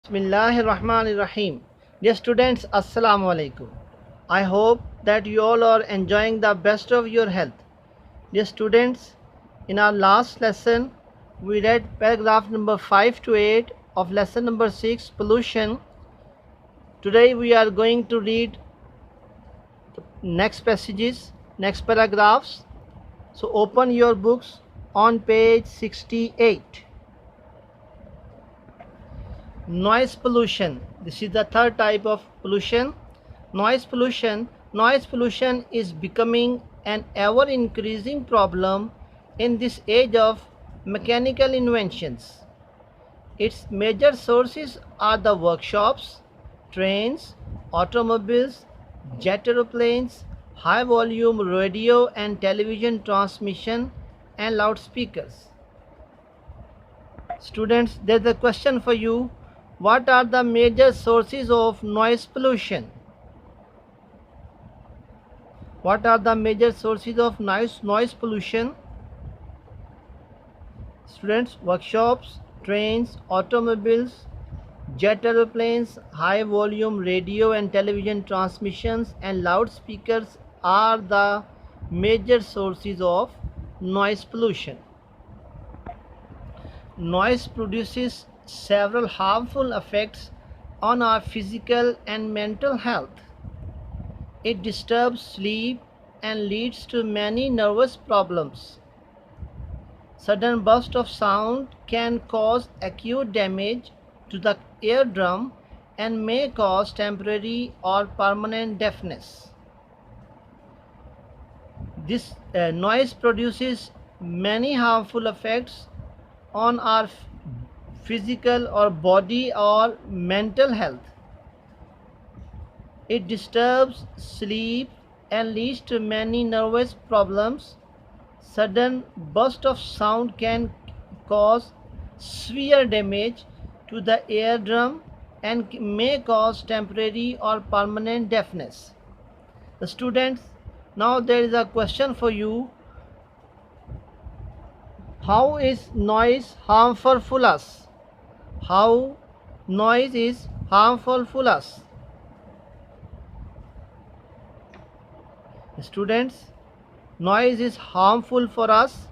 Bismillahirrahmanirrahim. Dear students, Assalamu alaikum. I hope that you all are enjoying the best of your health. Dear students, in our last lesson, we read paragraph number 5 to 8 of lesson number 6, pollution. Today we are going to read next passages, next paragraphs. So open your books on page 68. Noise pollution. This is the third type of pollution. Noise pollution. Noise pollution is becoming an ever increasing problem in this age of mechanical inventions. Its major sources are the workshops, trains, automobiles, jet aeroplanes, high volume radio and television transmission, and loudspeakers. Students, there's a question for you. What are the major sources of noise pollution? What are the major sources of noise pollution? Students, workshops, trains, automobiles, jet aeroplanes, high volume radio and television transmissions, and loudspeakers are the major sources of noise pollution. Noise produces several harmful effects on our physical and mental health. It disturbs sleep and leads to many nervous problems. Sudden burst of sound can cause acute damage to the eardrum and may cause temporary or permanent deafness. This noise produces many harmful effects on our physical or body or mental health. It disturbs sleep and leads to many nervous problems. Sudden burst of sound can cause severe damage to the eardrum and may cause temporary or permanent deafness. The students, now there is a question for you. How is noise harmful for us? How noise is harmful for us? Students, noise is harmful for us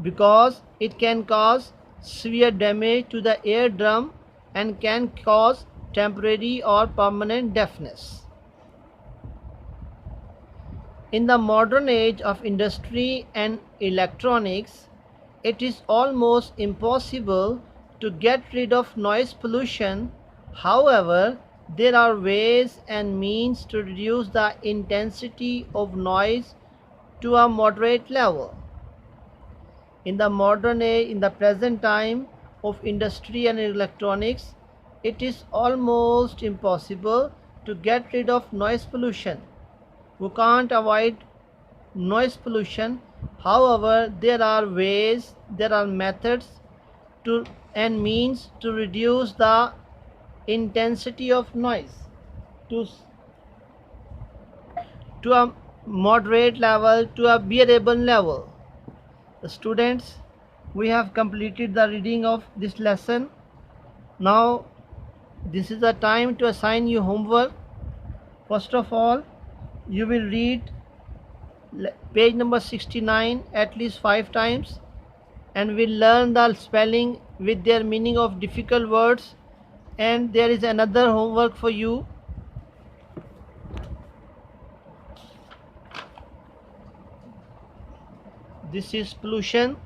because it can cause severe damage to the eardrum and can cause temporary or permanent deafness. In the modern age of industry and electronics, it is almost impossible to get rid of noise pollution. However, there are ways and means to reduce the intensity of noise to a moderate level. In the modern age, in the present time of industry and electronics, it is almost impossible to get rid of noise pollution. We can't avoid noise pollution. However, there are ways, there are methods and means to reduce the intensity of noise to a moderate level, to a bearable level. The students, we have completed the reading of this lesson. Now this is the time to assign you homework. First of all, you will read page number 69 at least 5 times and will learn the spelling with their meaning of difficult words. And there is another homework for you. This is pollution,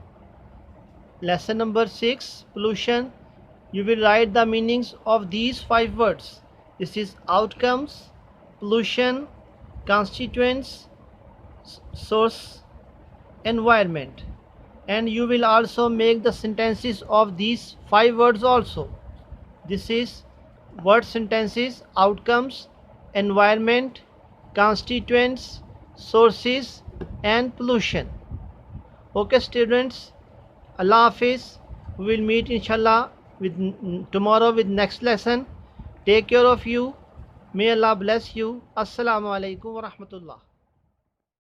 lesson number 6, pollution. You will write the meanings of these 5 words. This is outcomes, pollution, constituents, source, environment. And you will also make the sentences of these 5 words also. This is word sentences: outcomes, environment, constituents, sources, and pollution. Okay students, Allah Hafiz. We will meet inshallah tomorrow with next lesson. Take care of you. May Allah bless you. Assalamu alaikum wa rahmatullah.